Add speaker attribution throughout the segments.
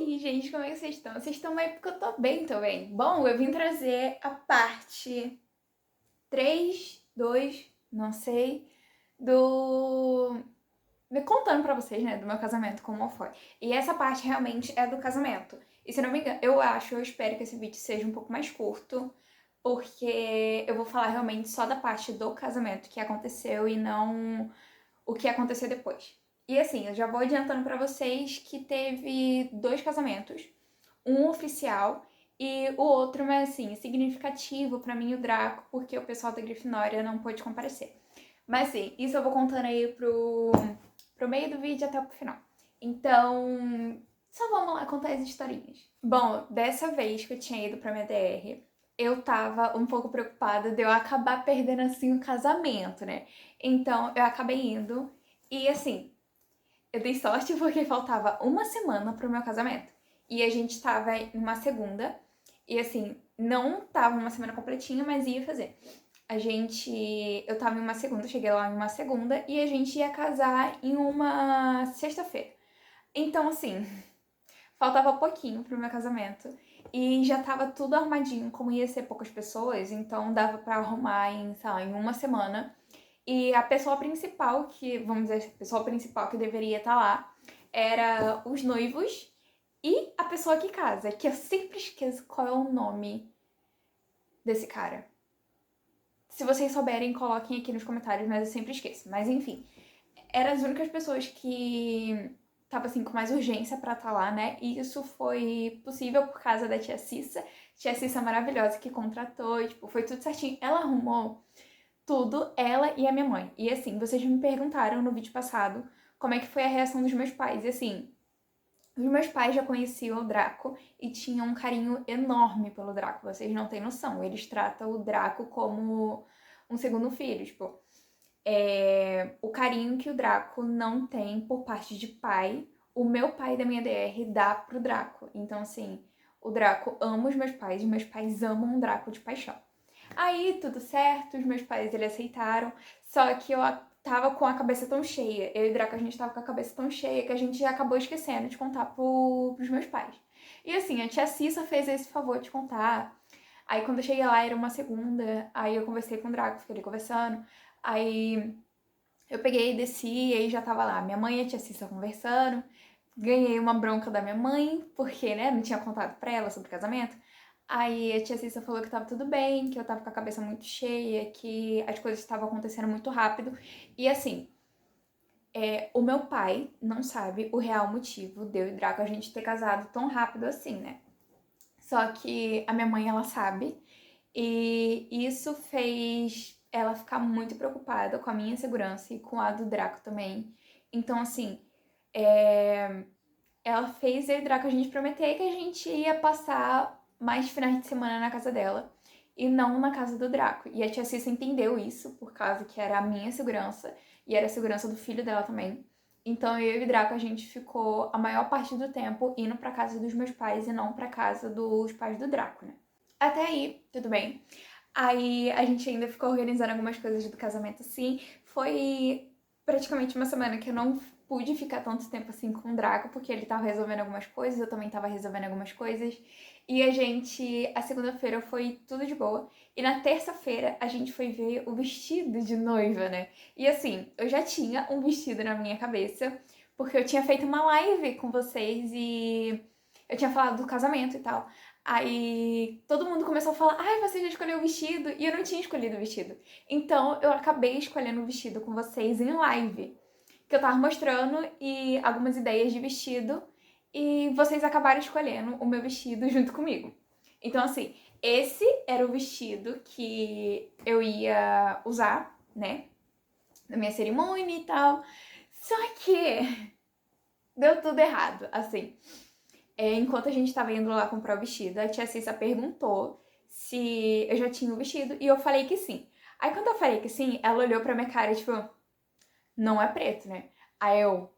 Speaker 1: aí, gente, como é que vocês estão? Vocês estão bem porque eu tô bem também. Bom, eu vim trazer a parte 3, 2, não sei, do... Me contando pra vocês, né, do meu casamento, como foi. E essa parte realmente é do casamento. E se não me engano, eu espero que esse vídeo seja um pouco mais curto, porque eu vou falar realmente só da parte do casamento que aconteceu e não o que aconteceu depois. E assim, eu já vou adiantando pra vocês que teve 2 casamentos, um oficial e o outro, mas assim, significativo pra mim o Draco, porque o pessoal da Grifinória não pôde comparecer. Mas sim, isso eu vou contando aí pro meio do vídeo até pro final. Então, só vamos lá contar as historinhas. Bom, dessa vez que eu tinha ido pra minha DR, eu tava um pouco preocupada de eu acabar perdendo assim o casamento, né? Então eu acabei indo e assim, eu dei sorte porque faltava uma semana pro meu casamento. E a gente tava em uma segunda. E assim, não tava uma semana completinha, mas ia fazer. Eu tava em uma segunda, cheguei lá em uma segunda e a gente ia casar em uma sexta-feira. Então, assim, faltava pouquinho pro meu casamento e já tava tudo armadinho, como ia ser poucas pessoas, então dava pra arrumar em, sei lá, em uma semana. E a pessoa principal vamos dizer, a pessoa principal que deveria estar lá era os noivos e a pessoa que casa, que eu sempre esqueço qual é o nome desse cara. Se vocês souberem, coloquem aqui nos comentários, mas eu sempre esqueço. Mas enfim, eram as únicas pessoas que tava assim com mais urgência pra estar lá, né? E isso foi possível por causa da tia Cissa maravilhosa que contratou, tipo, foi tudo certinho. Ela arrumou tudo, ela e a minha mãe. E assim, vocês me perguntaram no vídeo passado como é que foi a reação dos meus pais. E assim, os meus pais já conheciam o Draco e tinham um carinho enorme pelo Draco. Vocês não têm noção. Eles tratam o Draco como um segundo filho, tipo, o carinho que o Draco não tem por parte de pai, o meu pai da minha DR dá pro Draco. Então, assim, o Draco ama os meus pais amam o Draco de paixão. Aí, tudo certo, os meus pais, eles aceitaram, só que eu tava com a cabeça tão cheia, eu e o Draco, a gente tava com a cabeça tão cheia que a gente acabou esquecendo de contar pros meus pais. E assim, a tia Cissa fez esse favor de contar. Aí quando eu cheguei lá era uma segunda, aí eu conversei com o Draco, fiquei ali conversando. Aí eu peguei, desci, e aí já tava lá minha mãe e a tia Cissa conversando. Ganhei uma bronca da minha mãe, porque, né, não tinha contado pra ela sobre o casamento. Aí a tia Cissa falou que tava tudo bem, que eu tava com a cabeça muito cheia, que as coisas estavam acontecendo muito rápido. E assim, o meu pai não sabe o real motivo de eu e Draco a gente ter casado tão rápido assim, né? Só que a minha mãe, ela sabe. E isso fez ela ficar muito preocupada com a minha segurança e com a do Draco também. Então, assim, ela fez eu e o Draco a gente prometer que a gente ia passar mais finais de semana na casa dela e não na casa do Draco. E a tia Cissa entendeu isso, por causa que era a minha segurança e era a segurança do filho dela também. Então eu e o Draco a gente ficou a maior parte do tempo indo pra casa dos meus pais e não pra casa dos pais do Draco, né? Até aí, tudo bem. Aí a gente ainda ficou organizando algumas coisas do casamento assim. Foi praticamente uma semana que eu não pude ficar tanto tempo assim com o Draco, porque ele tava resolvendo algumas coisas, eu também tava resolvendo algumas coisas. E a segunda-feira foi tudo de boa. E na terça-feira a gente foi ver o vestido de noiva, né? E assim, eu já tinha um vestido na minha cabeça, porque eu tinha feito uma live com vocês e eu tinha falado do casamento e tal. Aí todo mundo começou a falar, ai, você já escolheu o vestido? E eu não tinha escolhido o vestido. Então eu acabei escolhendo o vestido com vocês em live. Que eu tava mostrando e algumas ideias de vestido. E vocês acabaram escolhendo o meu vestido junto comigo. Então, assim, esse era o vestido que eu ia usar, né? Na minha cerimônia e tal. Só que deu tudo errado, assim. Enquanto a gente tava indo lá comprar o vestido, a tia Cissa perguntou se eu já tinha o vestido e eu falei que sim. Aí quando eu falei que sim, ela olhou pra minha cara e tipo, não é preto, né? Aí eu,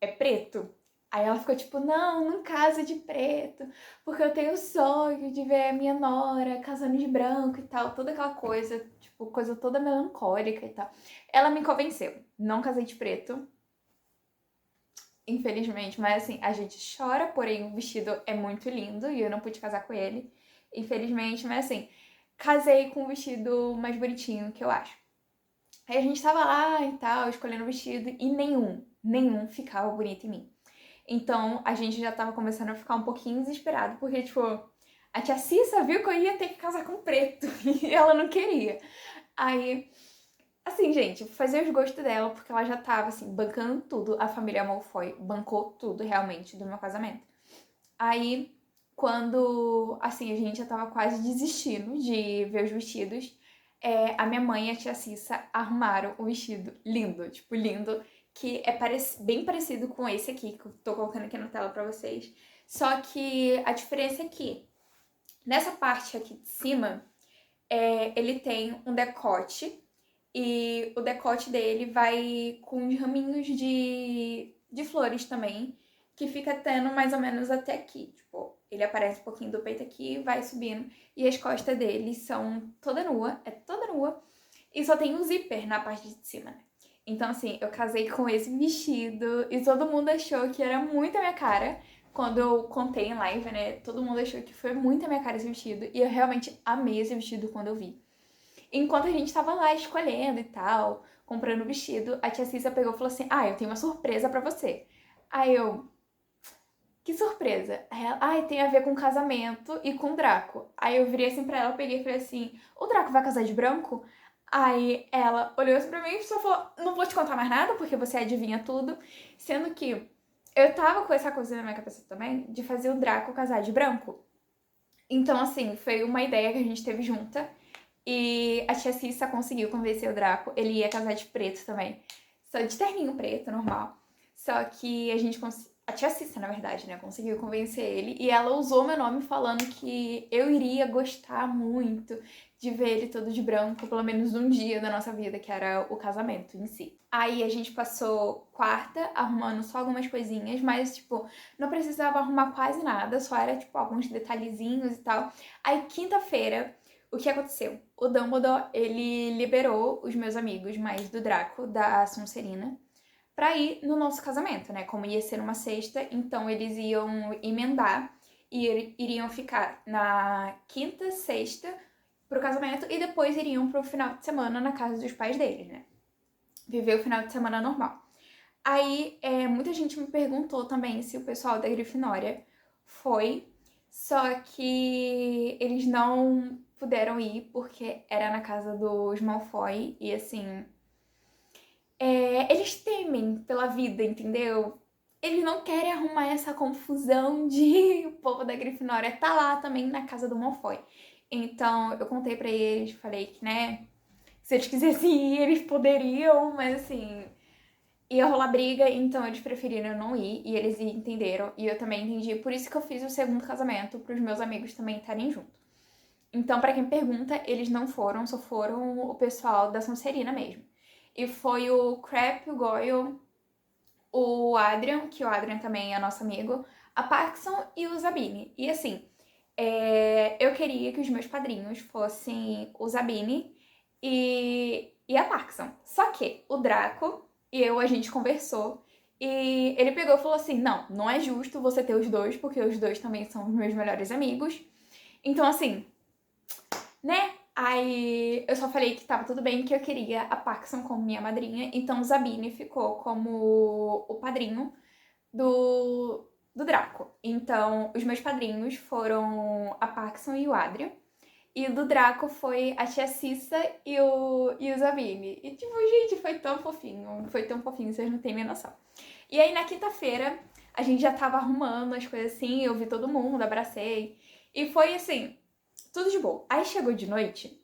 Speaker 1: é preto? Aí ela ficou tipo, não, não casa de preto, porque eu tenho o sonho de ver a minha nora casando de branco e tal, toda aquela coisa, tipo, coisa toda melancólica e tal. Ela me convenceu, não casei de preto. infelizmente. Mas assim, a gente chora, porém o vestido é muito lindo e eu não pude casar com ele, infelizmente. Mas assim, casei com um vestido mais bonitinho, que eu acho. Aí a gente tava lá e tal, escolhendo o vestido e nenhum ficava bonito em mim. Então a gente já tava começando a ficar um pouquinho desesperado, porque, tipo, a tia Cissa viu que eu ia ter que casar com preto e ela não queria. Aí, assim, gente, fazer os gostos dela, porque ela já tava, assim, bancando tudo. A família Malfoy bancou tudo, realmente, do meu casamento. Aí, quando, assim, a gente já tava quase desistindo de ver os vestidos, a minha mãe e a tia Cissa arrumaram o vestido lindo, tipo, lindo, que é bem parecido com esse aqui, que eu tô colocando aqui na tela pra vocês. Só que a diferença é que, nessa parte aqui de cima, ele tem um decote, e o decote dele vai com uns raminhos de flores também, que fica tendo mais ou menos até aqui. Tipo, ele aparece um pouquinho do peito aqui, vai subindo, e as costas dele são toda nua, e só tem um zíper na parte de cima, né? Então, assim, eu casei com esse vestido e todo mundo achou que era muito a minha cara. Quando eu contei em live, né? Todo mundo achou que foi muito a minha cara esse vestido. E eu realmente amei esse vestido quando eu vi. Enquanto a gente tava lá escolhendo e tal, comprando o vestido, a tia Cissa pegou e falou assim: Ah, eu tenho uma surpresa pra você. Aí eu, que surpresa? Aí ela, tem a ver com casamento e com o Draco. Aí eu virei assim pra ela, peguei e falei assim: O Draco vai casar de branco? Aí ela olhou assim pra mim e só falou: Não vou te contar mais nada porque você adivinha tudo. Sendo que eu tava com essa coisa na minha cabeça também de fazer o Draco casar de branco. Então, assim, foi uma ideia que a gente teve junta. E a tia Cissa conseguiu convencer o Draco. Ele ia casar de preto também. Só de terninho preto, normal. Só que a tia Cissa, na verdade, né? Conseguiu convencer ele. E ela usou meu nome falando que eu iria gostar muito de ver ele todo de branco, pelo menos um dia da nossa vida, que era o casamento em si. Aí a gente passou quarta arrumando só algumas coisinhas, mas, tipo, não precisava arrumar quase nada, só era, tipo, alguns detalhezinhos e tal. Aí quinta-feira, o que aconteceu? O Dumbledore, ele liberou os meus amigos mais do Draco, da Sonserina, pra ir no nosso casamento, né? Como ia ser uma sexta, então eles iam emendar e iriam ficar na quinta, sexta pro casamento e depois iriam pro final de semana na casa dos pais deles, né? Viver o final de semana normal. Aí, muita gente me perguntou também se o pessoal da Grifinória foi, só que eles não puderam ir porque era na casa dos Malfoy e assim, eles temem pela vida, entendeu? Eles não querem arrumar essa confusão de o povo da Grifinória tá lá também na casa do Malfoy. Então, eu contei pra eles, falei que, né, se eles quisessem ir, eles poderiam, mas assim, ia rolar briga, então eles preferiram não ir e eles entenderam e eu também entendi. Por isso que eu fiz o segundo casamento, para os meus amigos também estarem junto. Então, para quem pergunta, eles não foram, só foram o pessoal da Sonserina mesmo. E foi o Crap, o Goyle, o Adrian, que o Adrian também é nosso amigo, a Paxson e o Zabini. E assim, eu queria que os meus padrinhos fossem o Zabini e a Paxson. Só que o Draco e a gente conversou e ele pegou e falou assim: não é justo você ter os dois, porque os dois também são os meus melhores amigos. Então, assim, né? Aí eu só falei que tava tudo bem, que eu queria a Paxson como minha madrinha. Então o Zabini ficou como o padrinho do Draco. Então, os meus padrinhos foram a Paxson e o Adrian. E o do Draco foi a tia Cissa e o Zabini. E, tipo, gente, foi tão fofinho. Foi tão fofinho, vocês não têm nem noção. E aí, na quinta-feira, a gente já tava arrumando as coisas assim, eu vi todo mundo, abracei. E foi, assim, tudo de boa. Aí, chegou de noite,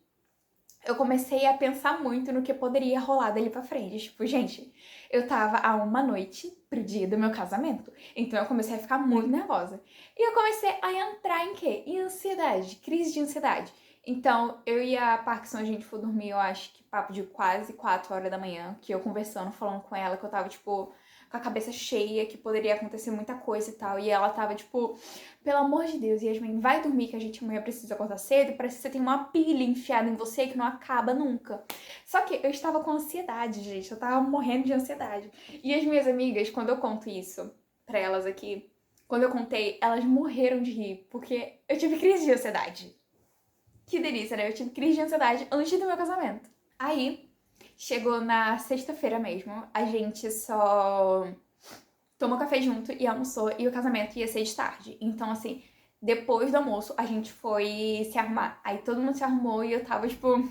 Speaker 1: eu comecei a pensar muito no que poderia rolar dali pra frente. Tipo, gente, eu tava a uma noite pro dia do meu casamento. Então eu comecei a ficar muito nervosa. E eu comecei a entrar em quê? Em ansiedade, crise de ansiedade. Então, eu e a Parkinson, a gente foi dormir, eu acho que papo de quase 4 horas da manhã, que eu conversando, falando com ela, que eu tava, tipo, com a cabeça cheia, que poderia acontecer muita coisa e tal. E ela tava, tipo, pelo amor de Deus, Yasmin, vai dormir que a gente amanhã precisa acordar cedo. Parece que você tem uma pilha enfiada em você que não acaba nunca. Só que eu estava com ansiedade, gente. Eu tava morrendo de ansiedade. E as minhas amigas, quando eu conto isso pra elas aqui, quando eu contei, elas morreram de rir, porque eu tive crise de ansiedade. Que delícia, né? Eu tive crise de ansiedade antes do meu casamento. Aí, chegou na sexta-feira mesmo, a gente só tomou café junto e almoçou, e o casamento ia ser de tarde. Então, assim, depois do almoço, a gente foi se arrumar. Aí todo mundo se arrumou e eu tava, tipo...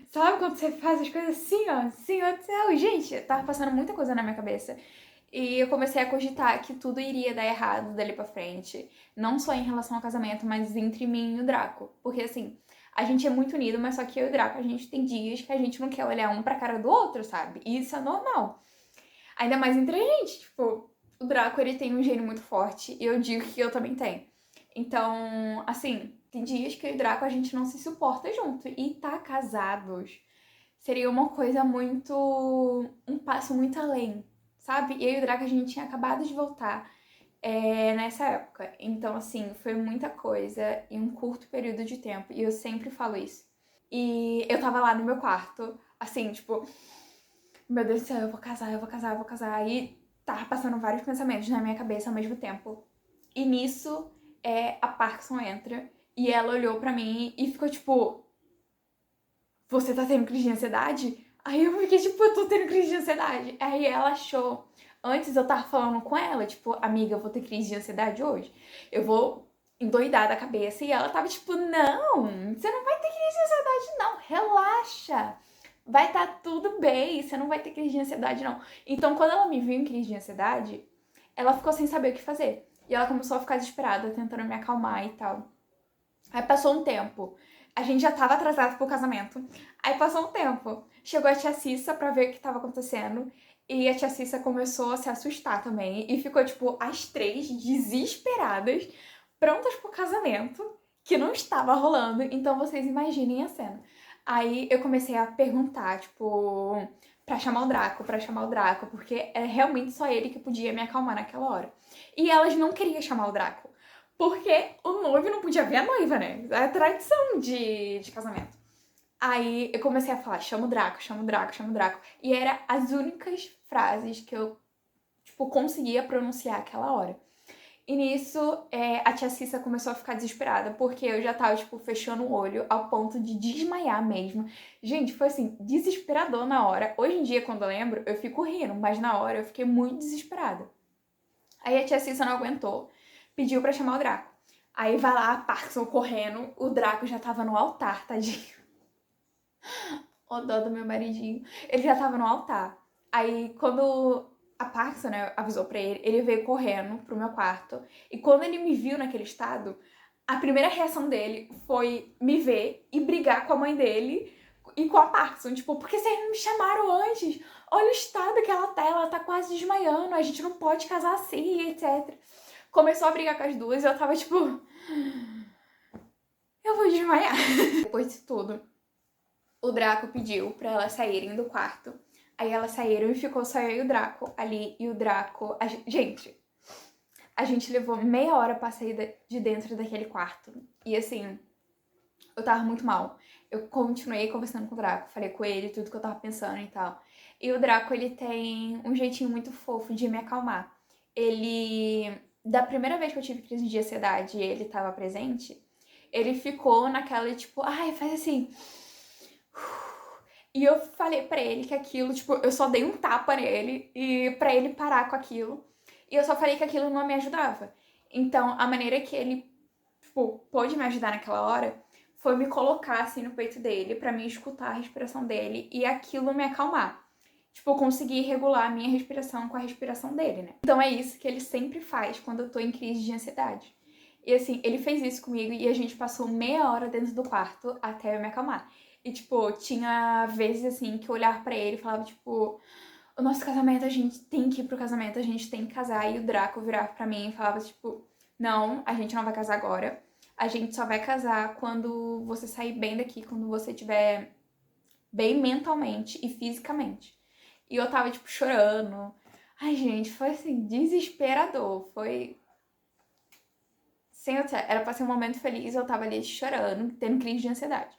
Speaker 1: Sabe quando você faz as coisas assim, ó? Senhor do céu, gente, tava passando muita coisa na minha cabeça. E eu comecei a cogitar que tudo iria dar errado dali pra frente. Não só em relação ao casamento, mas entre mim e o Draco. Porque, assim, a gente é muito unido, mas só que eu e o Draco, a gente tem dias que a gente não quer olhar um pra cara do outro, sabe? E isso é normal. Ainda mais entre a gente, tipo, o Draco, ele tem um gênio muito forte, e eu digo que eu também tenho. Então, assim, tem dias que eu e o Draco, a gente não se suporta junto. E tá casados seria uma coisa muito... um passo muito além, sabe? E eu e o Draco, a gente tinha acabado de voltar nessa época. Então, assim, foi muita coisa em um curto período de tempo. E eu sempre falo isso. E eu tava lá no meu quarto, assim, tipo... Meu Deus do céu, eu vou casar, eu vou casar, eu vou casar. E tava passando vários pensamentos na minha cabeça ao mesmo tempo. E nisso, a Parkinson entra. E ela olhou pra mim e ficou tipo... Você tá tendo crise de ansiedade? Aí eu fiquei tipo, eu tô tendo crise de ansiedade. Aí ela achou. Antes eu tava falando com ela, tipo, amiga, eu vou ter crise de ansiedade hoje. Eu vou endoidar da cabeça. E ela tava tipo, não, você não vai ter crise de ansiedade, não. Relaxa. Vai tá tudo bem, você não vai ter crise de ansiedade, não. Então, quando ela me viu em crise de ansiedade, ela ficou sem saber o que fazer. E ela começou a ficar desesperada, tentando me acalmar e tal. Aí passou um tempo. A gente já tava atrasado pro casamento. Aí passou um tempo. Chegou a tia Cissa pra ver o que tava acontecendo. E a tia Cissa começou a se assustar também. E ficou, tipo, as três desesperadas, prontas pro casamento, que não estava rolando. Então vocês imaginem a cena. Aí eu comecei a perguntar, tipo, pra chamar o Draco, porque é realmente só ele que podia me acalmar naquela hora. E elas não queriam chamar o Draco. Porque o noivo não podia ver a noiva, né? É a tradição de casamento. Aí eu comecei a falar, chama o Draco, chama o Draco, chama o Draco. E era as únicas frases que eu, tipo, conseguia pronunciar aquela hora. E nisso, a tia Cissa começou a ficar desesperada, porque eu já tava, tipo, fechando o olho ao ponto de desmaiar mesmo. Gente, foi assim, desesperador na hora. Hoje em dia, quando eu lembro, eu fico rindo, mas na hora eu fiquei muito desesperada. Aí a tia Cissa não aguentou, pediu pra chamar o Draco. Aí vai lá a Parkinson correndo, o Draco já tava no altar, tadinho. O dó do meu maridinho. Ele já tava no altar. Aí quando a Parkinson, né, avisou pra ele, ele veio correndo pro meu quarto. E quando ele me viu naquele estado, a primeira reação dele foi me ver e brigar com a mãe dele e com a Parkinson. Tipo, por que vocês não me chamaram antes? Olha o estado que ela tá quase desmaiando, a gente não pode casar assim, etc. Começou a brigar com as duas e eu tava tipo... Eu vou desmaiar. Depois de tudo, o Draco pediu pra elas saírem do quarto. Aí elas saíram e ficou só eu e o Draco ali. E o Draco... Gente, a gente levou meia hora pra sair de dentro daquele quarto. E assim, eu tava muito mal. Eu continuei conversando com o Draco, falei com ele tudo que eu tava pensando e tal. E o Draco, ele tem um jeitinho muito fofo de me acalmar. Ele... Da primeira vez que eu tive crise de ansiedade e ele tava presente, ele ficou naquela, tipo, ai, faz assim... E eu falei pra ele que aquilo, tipo, eu só dei um tapa nele e pra ele parar com aquilo. E eu só falei que aquilo não me ajudava. Então, a maneira que ele, tipo, pôde me ajudar naquela hora foi me colocar assim no peito dele pra mim escutar a respiração dele e aquilo me acalmar. Tipo, eu consegui regular a minha respiração com a respiração dele, né? Então é isso que ele sempre faz quando eu tô em crise de ansiedade. E assim, ele fez isso comigo e a gente passou meia hora dentro do quarto até eu me acalmar. E, tipo, tinha vezes, assim, que eu olhava pra ele e falava, tipo... O nosso casamento, a gente tem que ir pro casamento, a gente tem que casar. E o Draco virava pra mim e falava, tipo... Não, a gente não vai casar agora. A gente só vai casar quando você sair bem daqui, quando você estiver bem mentalmente e fisicamente. E eu tava, tipo, chorando. Ai, gente, foi assim, desesperador. Foi. Sem, era pra ser um momento feliz, eu tava ali chorando, tendo crise de ansiedade.